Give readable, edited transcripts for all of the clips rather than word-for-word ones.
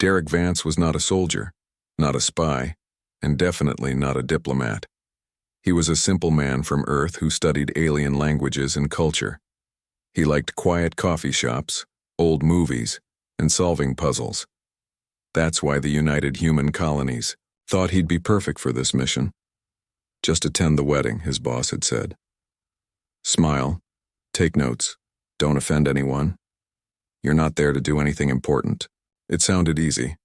Derek Vance was not a soldier, not a spy, and definitely not a diplomat. He was a simple man from Earth who studied alien languages and culture. He liked quiet coffee shops, old movies, and solving puzzles. That's why the United Human Colonies thought he'd be perfect for this mission. Just attend the wedding, his boss had said. Smile, take notes, don't offend anyone. You're not there to do anything important. It sounded easy.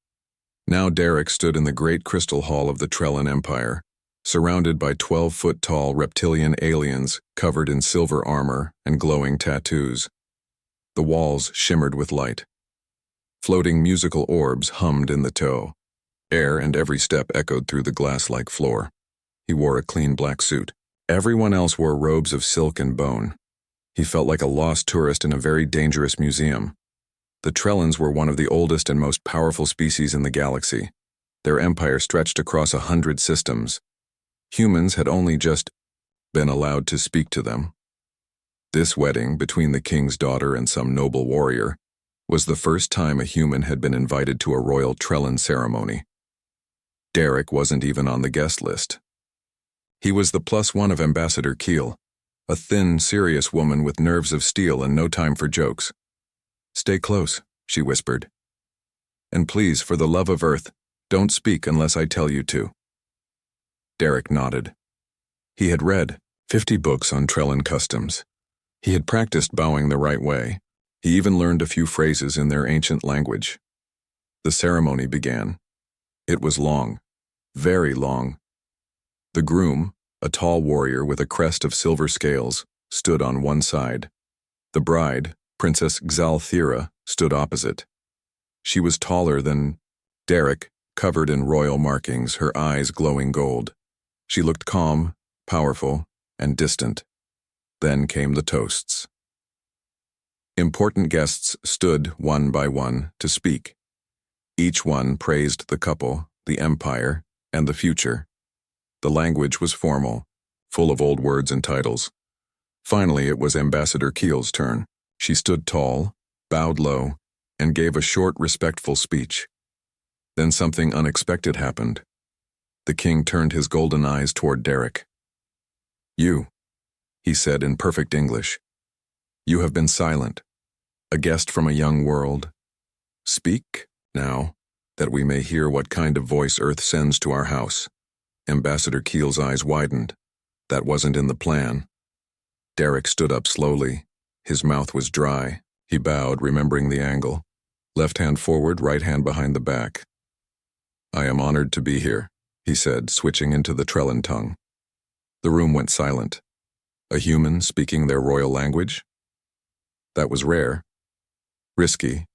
Now Derek stood in the great crystal hall of the Trellan Empire, surrounded by 12-foot-tall reptilian aliens covered in silver armor and glowing tattoos. The walls shimmered with light. Floating musical orbs hummed in the toe. Air and every step echoed through the glass-like floor. He wore a clean black suit. Everyone else wore robes of silk and bone. He felt like a lost tourist in a very dangerous museum. The Trellans were one of the oldest and most powerful species in the galaxy. Their empire stretched across 100 systems. Humans had only just been allowed to speak to them. This wedding between the king's daughter and some noble warrior was the first time a human had been invited to a royal Trellan ceremony. Derek wasn't even on the guest list. He was the +1 of Ambassador Keel, a thin, serious woman with nerves of steel and no time for jokes. "Stay close," she whispered. "And please, for the love of Earth, don't speak unless I tell you to." Derek nodded. He had read 50 books on Trellan customs. He had practiced bowing the right way. He even learned a few phrases in their ancient language. The ceremony began. It was long, very long. The groom, a tall warrior with a crest of silver scales, stood on one side. The bride, Princess Xalthira, stood opposite. She was taller than Derek, covered in royal markings, her eyes glowing gold. She looked calm, powerful, and distant. Then came the toasts. Important guests stood one by one to speak. Each one praised the couple, the empire, and the future. The language was formal, full of old words and titles. Finally, it was Ambassador Keel's turn. She stood tall, bowed low, and gave a short, respectful speech. Then something unexpected happened. The king turned his golden eyes toward Derek. "You," he said in perfect English. "You have been silent, a guest from a young world. Speak, now, that we may hear what kind of voice Earth sends to our house." Ambassador Keel's eyes widened. That wasn't in the plan. Derek stood up slowly. His mouth was dry. He bowed, remembering the angle. Left hand forward, right hand behind the back. "I am honored to be here," he said, switching into the Trellan tongue. The room went silent. A human speaking their royal language? That was rare. Risky.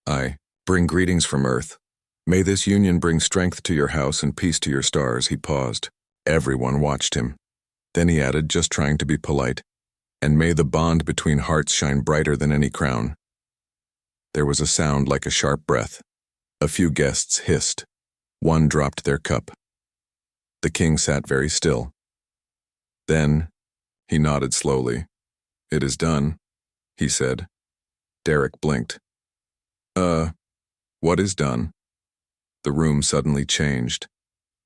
"I bring greetings from Earth. May this union bring strength to your house and peace to your stars." He paused. Everyone watched him. Then he added, just trying to be polite, "And may the bond between hearts shine brighter than any crown." There was a sound like a sharp breath. A few guests hissed. One dropped their cup. The king sat very still. Then, he nodded slowly. "It is done," he said. Derek blinked. What is done?" The room suddenly changed.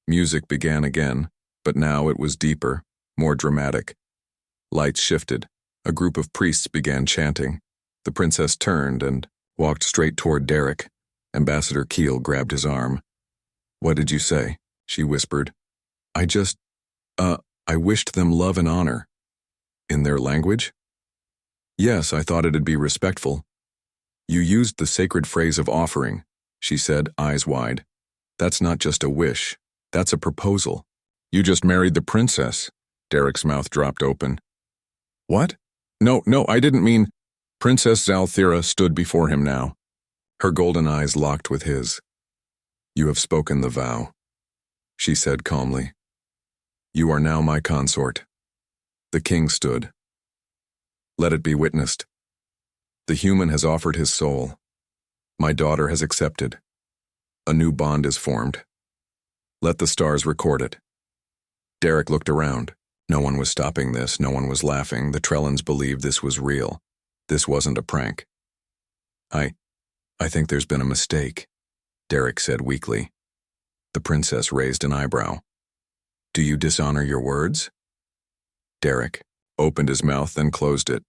Music began again, but now it was deeper, more dramatic. Lights shifted. A group of priests began chanting. The princess turned and walked straight toward Derek. Ambassador Keel grabbed his arm. "What did you say?" she whispered. I wished them love and honor." "In their language?" "Yes, I thought it'd be respectful." "You used the sacred phrase of offering," she said, eyes wide. "That's not just a wish. That's a proposal." "You just married the princess." Derek's mouth dropped open. "What? No, I didn't mean—" Princess Xalthira stood before him now. Her golden eyes locked with his. "You have spoken the vow," she said calmly. "You are now my consort." The king stood. "Let it be witnessed. The human has offered his soul. My daughter has accepted. A new bond is formed. Let the stars record it." Derek looked around. No one was stopping this, no one was laughing. The Trellans believed this was real. This wasn't a prank. I think there's been a mistake," Derek said weakly. The princess raised an eyebrow. Do you dishonor your words? Derek opened his mouth, then closed it.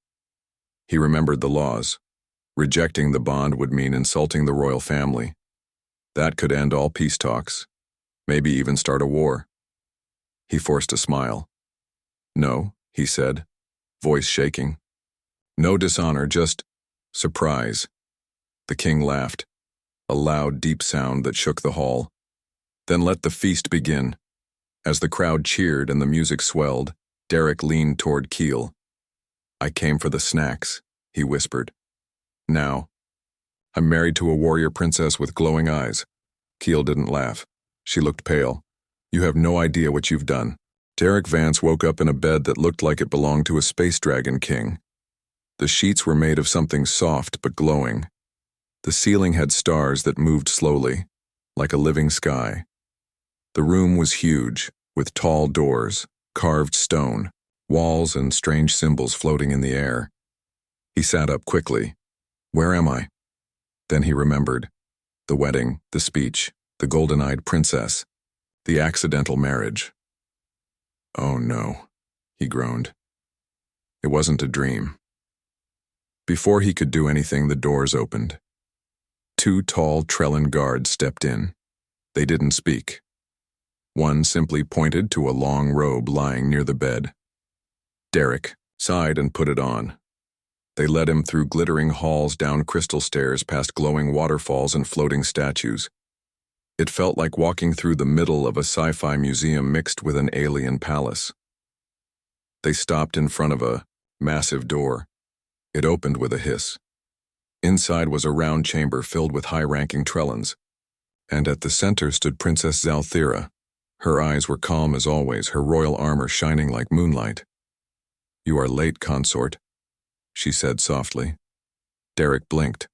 He remembered the laws. Rejecting the bond would mean insulting the royal family. That could end all peace talks, maybe even start a war. He forced a smile. No, he said, voice shaking. No dishonor, just surprise. The king laughed, a loud, deep sound that shook the hall. Then let the feast begin. As the crowd cheered and the music swelled, Derek leaned toward Keel. I came for the snacks, he whispered. Now. I'm married to a warrior princess with glowing eyes. Keel didn't laugh. She looked pale. You have no idea what you've done. Derek Vance woke up in a bed that looked like it belonged to a space dragon king. The sheets were made of something soft but glowing. The ceiling had stars that moved slowly, like a living sky. The room was huge, with tall doors, carved stone, walls and strange symbols floating in the air. He sat up quickly. Where am I? Then he remembered. The wedding, the speech, the golden-eyed princess, the accidental marriage. Oh no, he groaned. It wasn't a dream. Before he could do anything, the doors opened. 2 tall Trellin guards stepped in. They didn't speak. One simply pointed to a long robe lying near the bed. Derek sighed and put it on. They led him through glittering halls, down crystal stairs, past glowing waterfalls and floating statues. It felt like walking through the middle of a sci-fi museum mixed with an alien palace. They stopped in front of a massive door. It opened with a hiss. Inside was a round chamber filled with high-ranking Trellins, and at the center stood Princess Zalthira. Her eyes were calm as always, her royal armor shining like moonlight. You are late, consort, she said softly. Derek blinked.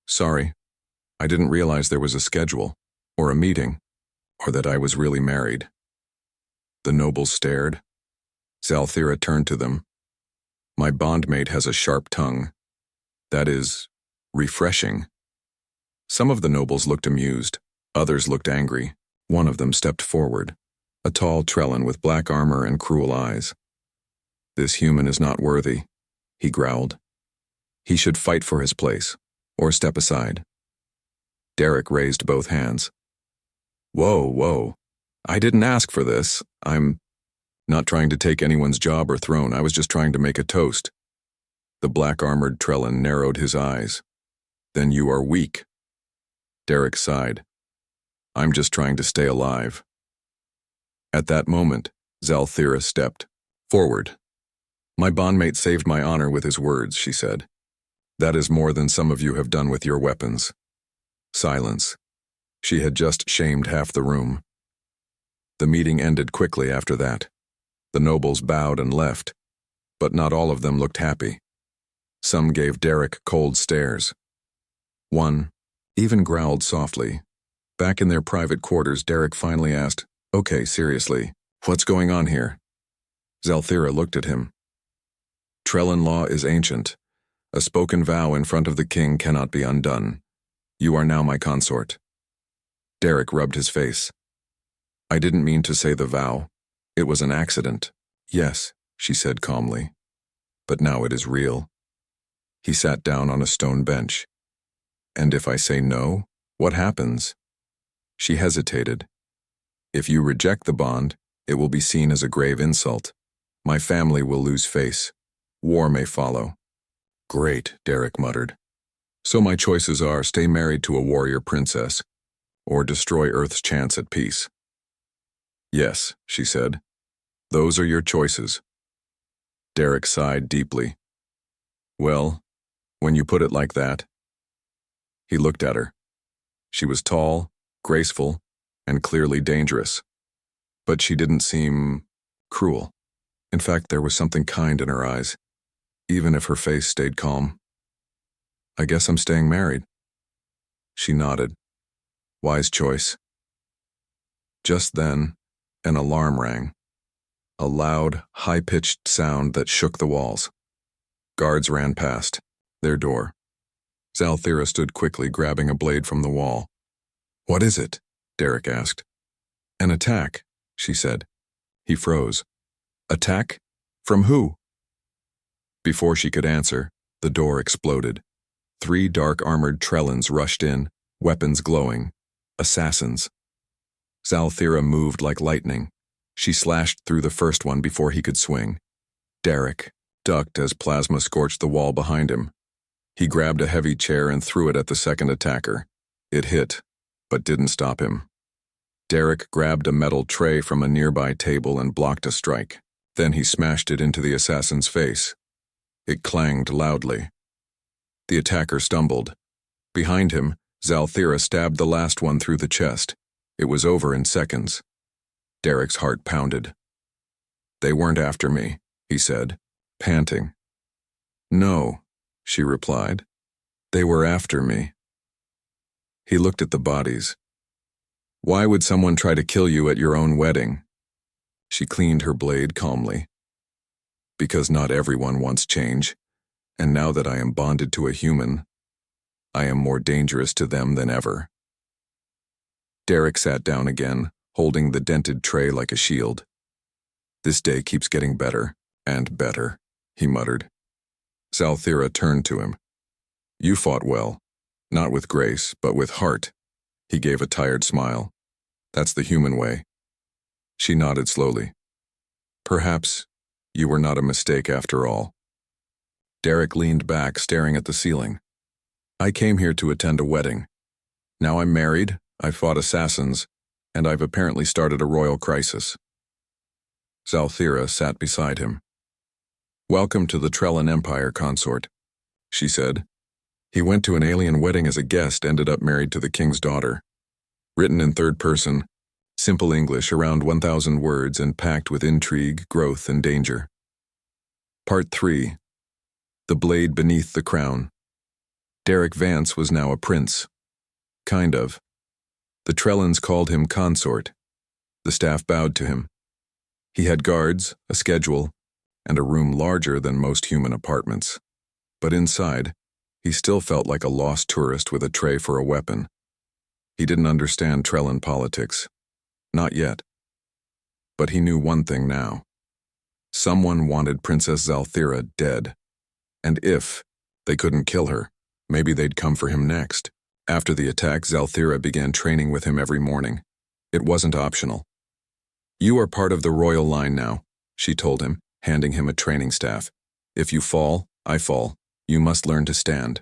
Sorry, I didn't realize there was a schedule, or a meeting, or that I was really married. The nobles stared. Zalthira turned to them. My bondmate has a sharp tongue. That is, refreshing. Some of the nobles looked amused, others looked angry. One of them stepped forward, a tall Trellin with black armor and cruel eyes. This human is not worthy, he growled. He should fight for his place, or step aside. Derek raised both hands. Whoa. I didn't ask for this. I'm not trying to take anyone's job or throne. I was just trying to make a toast. The black-armored Trellin narrowed his eyes. Then you are weak. Derek sighed. I'm just trying to stay alive. At that moment, Zalthira stepped forward. My bondmate saved my honor with his words, she said. That is more than some of you have done with your weapons. Silence. She had just shamed half the room. The meeting ended quickly after that. The nobles bowed and left, but not all of them looked happy. Some gave Derek cold stares. One even growled softly. Back in their private quarters, Derek finally asked, Okay, seriously, what's going on here? Zalthira looked at him. Trellin law is ancient. A spoken vow in front of the king cannot be undone. You are now my consort. Derek rubbed his face. I didn't mean to say the vow. It was an accident. Yes, she said calmly. But now it is real. He sat down on a stone bench. And if I say no, what happens? She hesitated. If you reject the bond, it will be seen as a grave insult. My family will lose face. War may follow. Great, Derek muttered. So my choices are stay married to a warrior princess, or destroy Earth's chance at peace. Yes, she said. Those are your choices. Derek sighed deeply. Well, when you put it like that. He looked at her. She was tall, graceful, and clearly dangerous. But she didn't seem cruel. In fact, there was something kind in her eyes, even if her face stayed calm. I guess I'm staying married. She nodded. Wise choice. Just then, an alarm rang. A loud, high-pitched sound that shook the walls. Guards ran past, their door. Zalthira stood quickly, grabbing a blade from the wall. What is it? Derek asked. An attack, she said. He froze. Attack? From who? Before she could answer, the door exploded. 3 dark-armored Trellans rushed in, weapons glowing. Assassins. Zalthira moved like lightning. She slashed through the first one before he could swing. Derek ducked as plasma scorched the wall behind him. He grabbed a heavy chair and threw it at the second attacker. It hit, but didn't stop him. Derek grabbed a metal tray from a nearby table and blocked a strike. Then he smashed it into the assassin's face. It clanged loudly. The attacker stumbled. Behind him, Zalthira stabbed the last one through the chest. It was over in seconds. Derek's heart pounded. They weren't after me, he said, panting. No, she replied. They were after me. He looked at the bodies. Why would someone try to kill you at your own wedding? She cleaned her blade calmly. Because not everyone wants change, and now that I am bonded to a human, I am more dangerous to them than ever. Derek sat down again, holding the dented tray like a shield. This day keeps getting better and better, he muttered. Zalthira turned to him. You fought well, not with grace, but with heart. He gave a tired smile. That's the human way. She nodded slowly. Perhaps you were not a mistake after all. Derek leaned back, staring at the ceiling. I came here to attend a wedding. Now I'm married, I've fought assassins, and I've apparently started a royal crisis. Zalthira sat beside him. Welcome to the Trellan Empire, consort, she said. He went to an alien wedding as a guest, ended up married to the king's daughter. Written in third person, simple English, around 1,000 words and packed with intrigue, growth, and danger. Part 3. The Blade Beneath the Crown. Derek Vance was now a prince. Kind of. The Trellans called him consort. The staff bowed to him. He had guards, a schedule, and a room larger than most human apartments. But inside, he still felt like a lost tourist with a tray for a weapon. He didn't understand Trellan politics. Not yet. But he knew one thing now. Someone wanted Princess Zalthira dead. And if they couldn't kill her, maybe they'd come for him next. After the attack, Zalthira began training with him every morning. It wasn't optional. You are part of the royal line now, she told him, handing him a training staff. If you fall, I fall. You must learn to stand.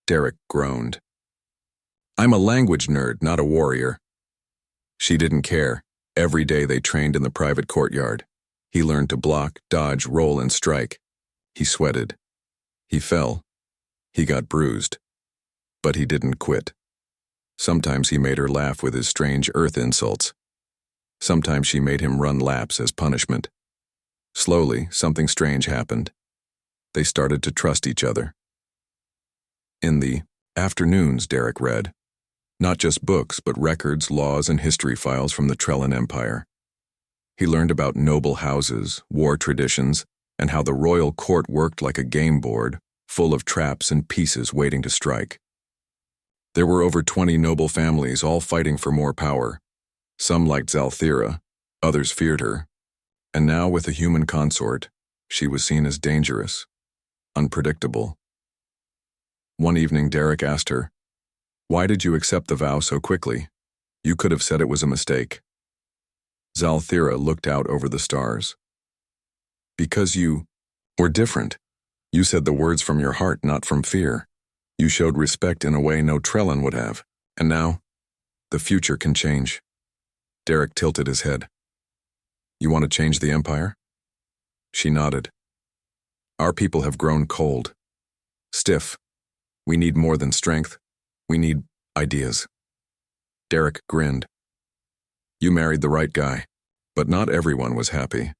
Derek groaned. I'm a language nerd, not a warrior. She didn't care. Every day they trained in the private courtyard. He learned to block, dodge, roll, and strike. He sweated. He fell. He got bruised. But he didn't quit. Sometimes he made her laugh with his strange earth insults. Sometimes she made him run laps as punishment. Slowly, something strange happened. They started to trust each other. In the afternoons, Derek read. Not just books, but records, laws, and history files from the Trellan Empire. He learned about noble houses, war traditions, and how the royal court worked like a game board, full of traps and pieces waiting to strike. There were over 20 noble families, all fighting for more power. Some liked Zalthira, others feared her. And now, with a human consort, she was seen as dangerous, unpredictable. One evening, Derek asked her, Why did you accept the vow so quickly? You could have said it was a mistake. Zalthira looked out over the stars. Because you were different. You said the words from your heart, not from fear. You showed respect in a way no Trellan would have. And now, the future can change. Derek tilted his head. You want to change the empire? She nodded. Our people have grown cold. Stiff. We need more than strength. We need ideas. Derek grinned. You married the right guy, but not everyone was happy.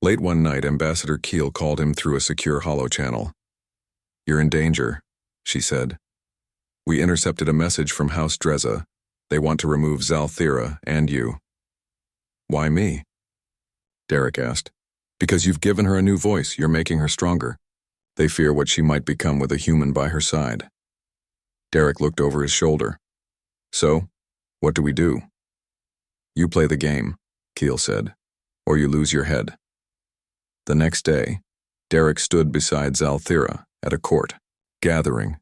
Late one night, Ambassador Keel called him through a secure holochannel. You're in danger, she said. We intercepted a message from House Dreza. They want to remove Zalthira and you. Why me? Derek asked. Because you've given her a new voice, you're making her stronger. They fear what she might become with a human by her side. Derek looked over his shoulder. So, what do we do? You play the game, Keel said, or you lose your head. The next day, Derek stood beside Zalthira at a court gathering.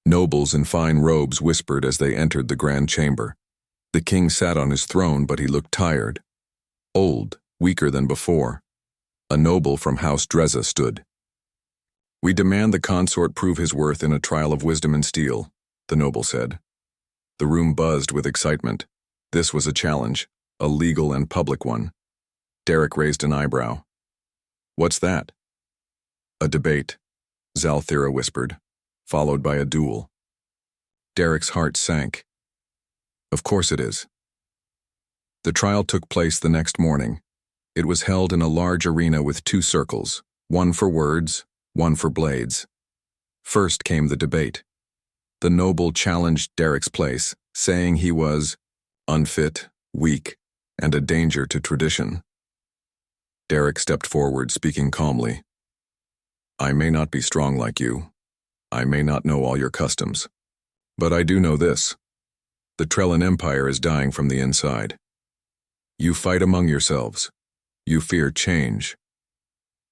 Nobles in fine robes whispered as they entered the grand chamber. The king sat on his throne, but he looked tired, old, weaker than before. A noble from House Dreza stood. We demand the consort prove his worth in a trial of wisdom and steel, the noble said. The room buzzed with excitement. This was a challenge, a legal and public one. Derek raised an eyebrow. What's that? A debate, Zalthira whispered, followed by a duel. Derek's heart sank. Of course it is. The trial took place the next morning. It was held in a large arena with 2 circles, one for words, one for blades. First came the debate. The noble challenged Derek's place, saying he was unfit, weak, and a danger to tradition. Derek stepped forward, speaking calmly. I may not be strong like you. I may not know all your customs. But I do know this. The Trellan Empire is dying from the inside. You fight among yourselves. You fear change.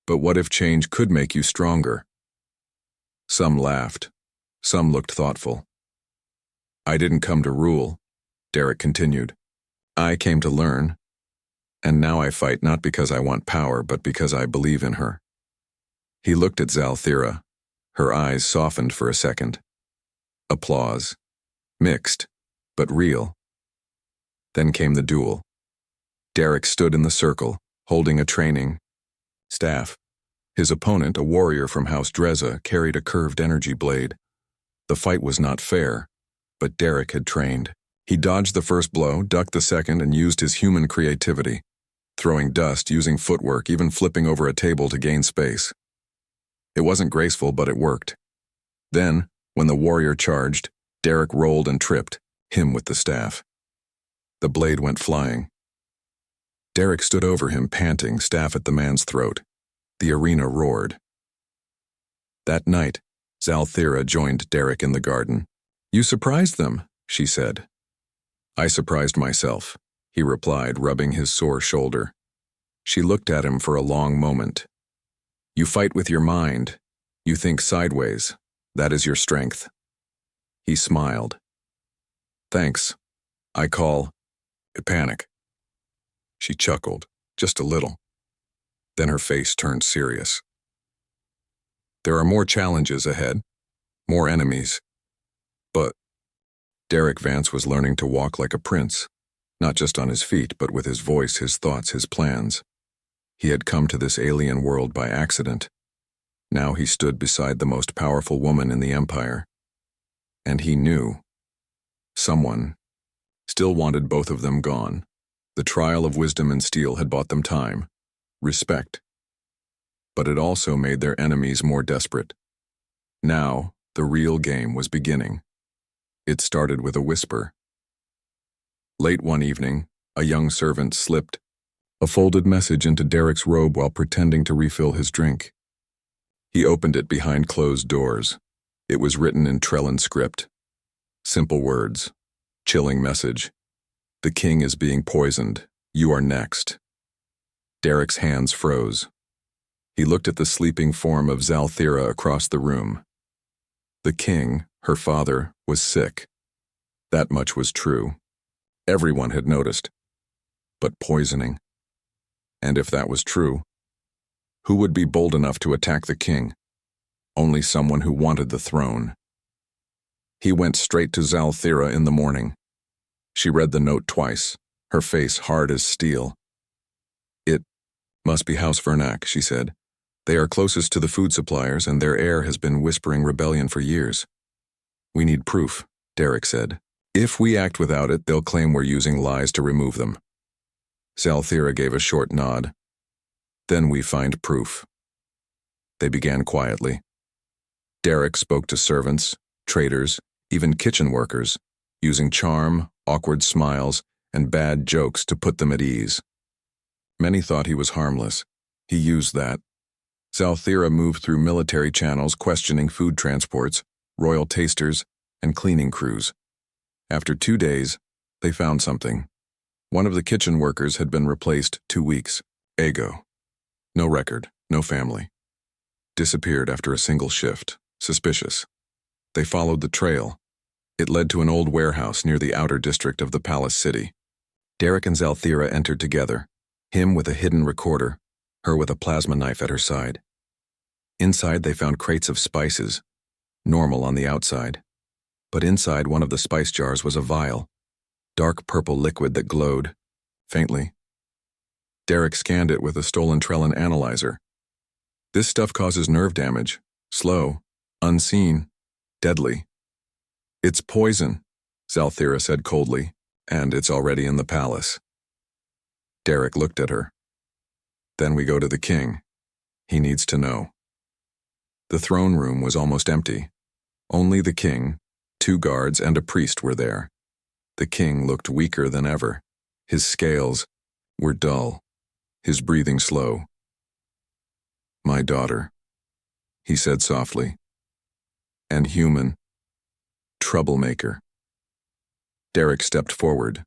But what if change could make you stronger? Some laughed. Some looked thoughtful. I didn't come to rule, Derek continued. I came to learn. And now I fight not because I want power, but because I believe in her. He looked at Zalthira. Her eyes softened for a second. Applause. Mixed, but real. Then came the duel. Derek stood in the circle, holding a training staff. His opponent, a warrior from House Dreza, carried a curved energy blade. The fight was not fair, but Derek had trained. He dodged the first blow, ducked the second, and used his human creativity, throwing dust, using footwork, even flipping over a table to gain space. It wasn't graceful, but it worked. Then, when the warrior charged, Derek rolled and tripped, him with the staff. The blade went flying. Derek stood over him, panting, staff at the man's throat. The arena roared. That night, Zalthira joined Derek in the garden. You surprised them, she said. I surprised myself, he replied, rubbing his sore shoulder. She looked at him for a long moment. You fight with your mind. You think sideways. That is your strength. He smiled. Thanks. I call it panic. She chuckled, just a little. Then her face turned serious. There are more challenges ahead, more enemies. But Derek Vance was learning to walk like a prince, not just on his feet, but with his voice, his thoughts, his plans. He had come to this alien world by accident. Now he stood beside the most powerful woman in the Empire. And he knew. Someone still wanted both of them gone. The trial of wisdom and steel had bought them time, respect. But it also made their enemies more desperate. Now, the real game was beginning. It started with a whisper. Late one evening, a young servant slipped a folded message into Derek's robe while pretending to refill his drink. He opened it behind closed doors. It was written in Trellan script. Simple words. Chilling message. The king is being poisoned. You are next. Derek's hands froze. He looked at the sleeping form of Zalthira across the room. The king, her father, was sick. That much was true. Everyone had noticed. But poisoning. And if that was true, who would be bold enough to attack the king? Only someone who wanted the throne. He went straight to Zalthira in the morning. She read the note twice, her face hard as steel. It must be House Vernac, she said. They are closest to the food suppliers, and their heir has been whispering rebellion for years. We need proof, Derek said. If we act without it, they'll claim we're using lies to remove them. Zalthira gave a short nod. Then we find proof. They began quietly. Derek spoke to servants, traders, even kitchen workers, using charm, awkward smiles, and bad jokes to put them at ease. Many thought he was harmless. He used that. Zalthira moved through military channels questioning food transports, royal tasters, and cleaning crews. After 2 days, they found something. One of the kitchen workers had been replaced 2 weeks ago. No record, no family. Disappeared after a single shift. Suspicious. They followed the trail. It led to an old warehouse near the outer district of the palace city. Derek and Zalthira entered together, him with a hidden recorder, her with a plasma knife at her side. Inside they found crates of spices, normal on the outside. But inside one of the spice jars was a vial, dark purple liquid that glowed, faintly. Derek scanned it with a stolen Trellin analyzer. This stuff causes nerve damage, slow, unseen, deadly. It's poison, Zalthira said coldly, and it's already in the palace. Derek looked at her. Then we go to the king. He needs to know. The throne room was almost empty. Only the king, 2 guards, and a priest were there. The king looked weaker than ever. His scales were dull, his breathing slow. "My daughter," he said softly. "And human. Troublemaker." Derek stepped forward.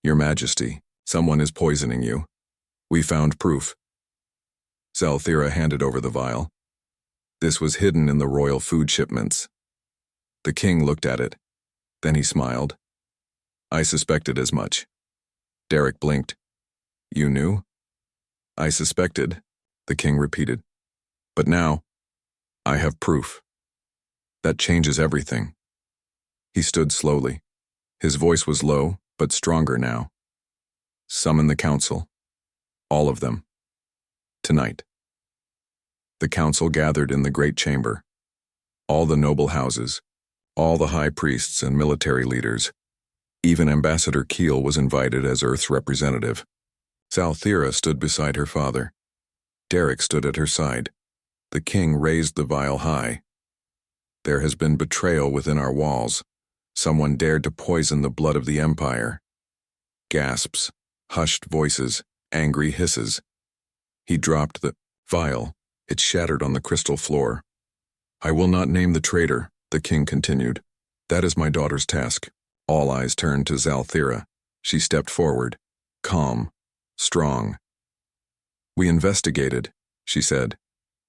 "Your Majesty, someone is poisoning you. We found proof." Zalthira handed over the vial. This was hidden in the royal food shipments. The king looked at it. Then he smiled. "I suspected as much." Derek blinked. "You knew?" "I suspected," the king repeated. "But now, I have proof. That changes everything." He stood slowly. His voice was low, but stronger now. "Summon the council. All of them. Tonight." The council gathered in the great chamber. All the noble houses, all the high priests and military leaders. Even Ambassador Keel was invited as Earth's representative. Zalthira stood beside her father. Derek stood at her side. The king raised the vial high. "There has been betrayal within our walls. Someone dared to poison the blood of the Empire." Gasps, hushed voices, angry hisses. He dropped the vial. It shattered on the crystal floor. "I will not name the traitor," the king continued. "That is my daughter's task." All eyes turned to Zalthira. She stepped forward, calm, strong. "We investigated," she said.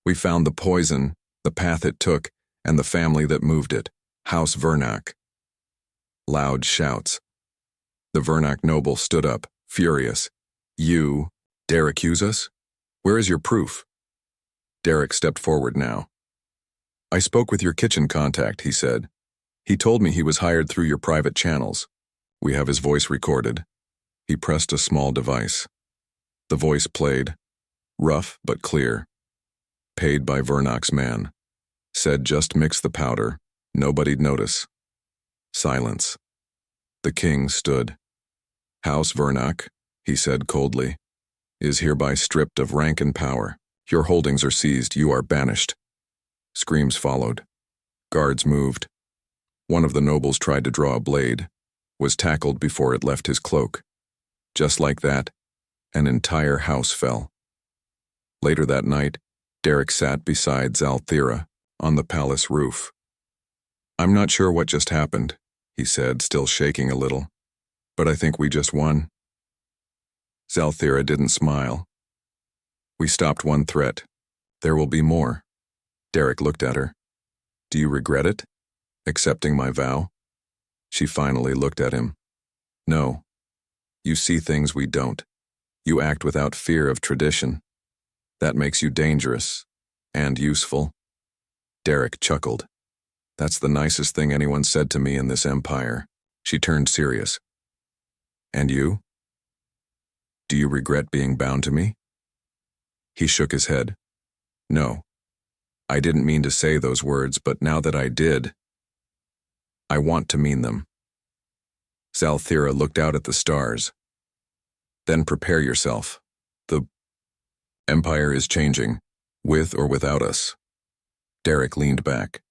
"We found the poison, the path it took, and the family that moved it, House Vernak." Loud shouts. The Vernak noble stood up, furious. "You dare accuse us? Where is your proof?" Derek stepped forward now. "I spoke with your kitchen contact," he said. "He told me he was hired through your private channels. We have his voice recorded." He pressed a small device. The voice played, rough but clear. "Paid by Vernak's man. Said just mix the powder, nobody'd notice." Silence. The king stood. "House Vernak," he said coldly, "is hereby stripped of rank and power. Your holdings are seized, you are banished." Screams followed. Guards moved. One of the nobles tried to draw a blade, was tackled before it left his cloak. Just like that, an entire house fell. Later that night, Derek sat beside Zalthira on the palace roof. "I'm not sure what just happened," he said, still shaking a little, "but I think we just won." Zalthira didn't smile. "We stopped one threat. There will be more." Derek looked at her. "Do you regret it? Accepting my vow?" She finally looked at him. "No. You see things we don't. You act without fear of tradition. That makes you dangerous and useful." Derek chuckled. "That's the nicest thing anyone said to me in this empire." She turned serious. "And you? Do you regret being bound to me?" He shook his head. "No. I didn't mean to say those words, but now that I did, I want to mean them." Zalthira looked out at the stars. "Then prepare yourself. The empire is changing, with or without us." Derek leaned back.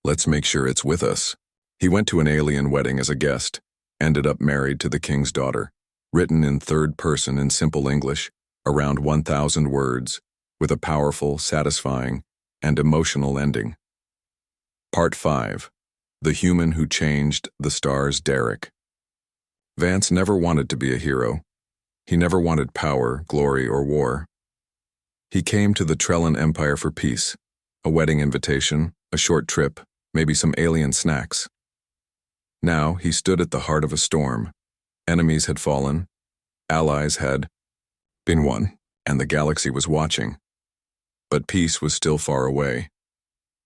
"Let's make sure it's with us." He went to an alien wedding as a guest, ended up married to the king's daughter, written in third person in simple English, around 1,000 words, with a powerful, satisfying, and emotional ending. Part 5. The human who changed the stars, Derek. Vance never wanted to be a hero. He never wanted power, glory, or war. He came to the Trellin Empire for peace, a wedding invitation, a short trip, maybe some alien snacks. Now he stood at the heart of a storm. Enemies had fallen, allies had been won, and the galaxy was watching. But peace was still far away,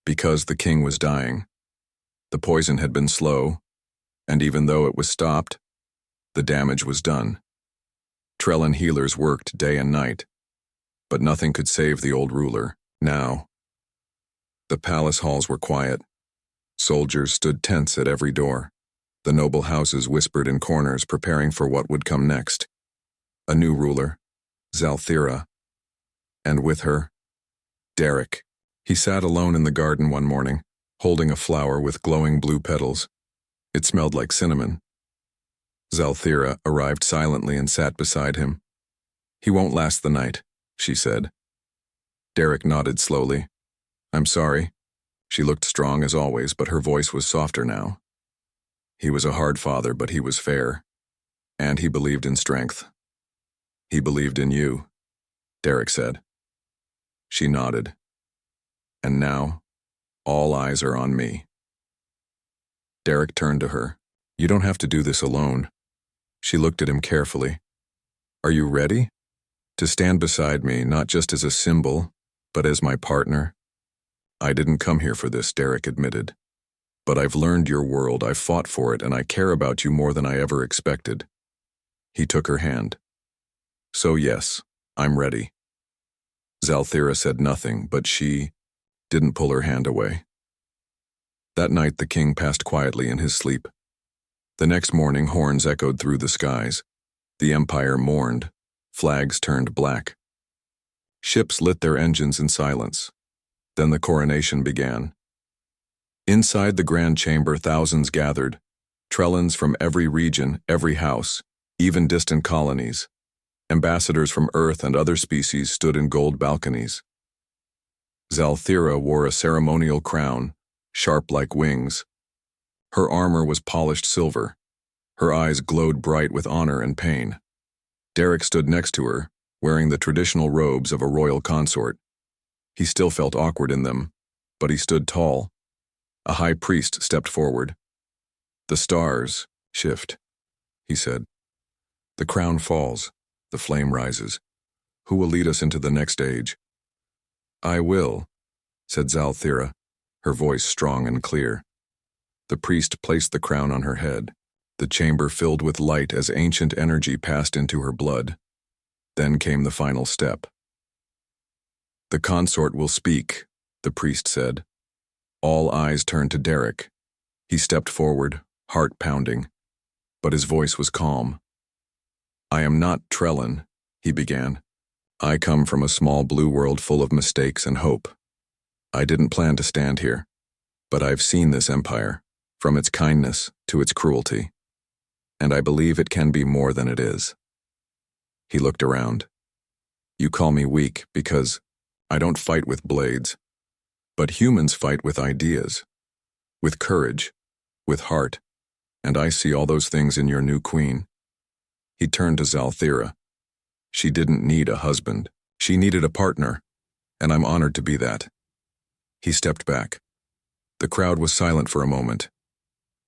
because the king was dying. The poison had been slow, and even though it was stopped, the damage was done. Trellin healers worked day and night, but nothing could save the old ruler. Now, the palace halls were quiet. Soldiers stood tense at every door. The noble houses whispered in corners, preparing for what would come next. A new ruler, Zalthira, and with her, Derek. He sat alone in the garden one morning, holding a flower with glowing blue petals. It smelled like cinnamon. Zalthira arrived silently and sat beside him. "He won't last the night," she said. Derek nodded slowly. "I'm sorry." She looked strong as always, but her voice was softer now. He was a hard father, but he was fair. And he believed in strength. "He believed in you," Derek said. She nodded. "And now, all eyes are on me." Derek turned to her. "You don't have to do this alone." She looked at him carefully. "Are you ready? To stand beside me, not just as a symbol, but as my partner?" "I didn't come here for this," Derek admitted. "But I've learned your world, I've fought for it, and I care about you more than I ever expected." He took her hand. "So yes, I'm ready." Zalthira said nothing, but she didn't pull her hand away. That night the king passed quietly in his sleep. The next morning horns echoed through the skies. The empire mourned. Flags turned black. Ships lit their engines in silence. Then the coronation began. Inside the grand chamber thousands gathered, Trellins from every region, every house, even distant colonies. Ambassadors from Earth and other species stood in gold balconies. Zalthira wore a ceremonial crown, sharp like wings. Her armor was polished silver. Her eyes glowed bright with honor and pain. Derek stood next to her, wearing the traditional robes of a royal consort. He still felt awkward in them, but he stood tall. A high priest stepped forward. "The stars shift," he said. "The crown falls, the flame rises. Who will lead us into the next age?" "I will," said Zalthira, her voice strong and clear. The priest placed the crown on her head. The chamber filled with light as ancient energy passed into her blood. Then came the final step. "The consort will speak," the priest said. All eyes turned to Derek. He stepped forward, heart pounding, but his voice was calm. "I am not Trellin," he began. "I come from a small blue world full of mistakes and hope. I didn't plan to stand here, but I've seen this empire, from its kindness to its cruelty, and I believe it can be more than it is." He looked around. "You call me weak because I don't fight with blades, but humans fight with ideas, with courage, with heart, and I see all those things in your new queen." He turned to Zalthira. "She didn't need a husband. She needed a partner, and I'm honored to be that." He stepped back. The crowd was silent for a moment.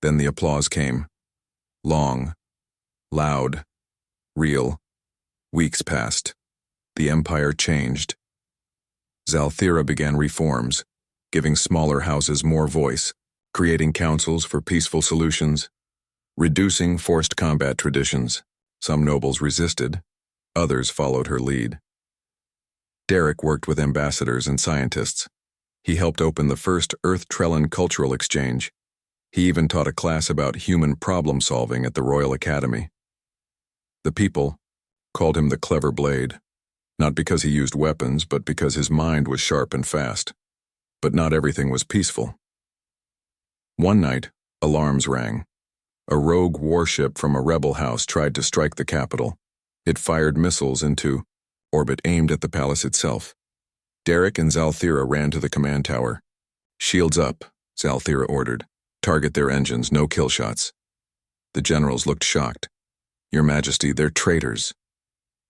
Then the applause came. Long, loud, real. Weeks passed. The empire changed. Zalthira began reforms, giving smaller houses more voice, creating councils for peaceful solutions, reducing forced combat traditions. Some nobles resisted, others followed her lead. Derek worked with ambassadors and scientists. He helped open the first Earth-Trellin cultural exchange. He even taught a class about human problem-solving at the Royal Academy. The people called him the Clever Blade, not because he used weapons, but because his mind was sharp and fast. But not everything was peaceful. One night, alarms rang. A rogue warship from a rebel house tried to strike the capital. It fired missiles into orbit aimed at the palace itself. Derek and Zalthira ran to the command tower. "Shields up," Zalthira ordered. Target their engines, no kill shots. The generals looked shocked. Your Majesty, they're traitors.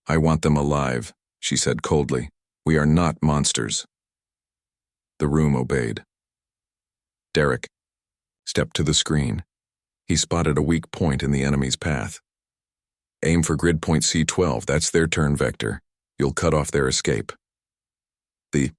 I want them alive, she said coldly. We are not monsters. The room obeyed. Derek stepped to the screen. He spotted a weak point in the enemy's path. Aim for grid point C12, that's their turn vector. You'll cut off their escape. The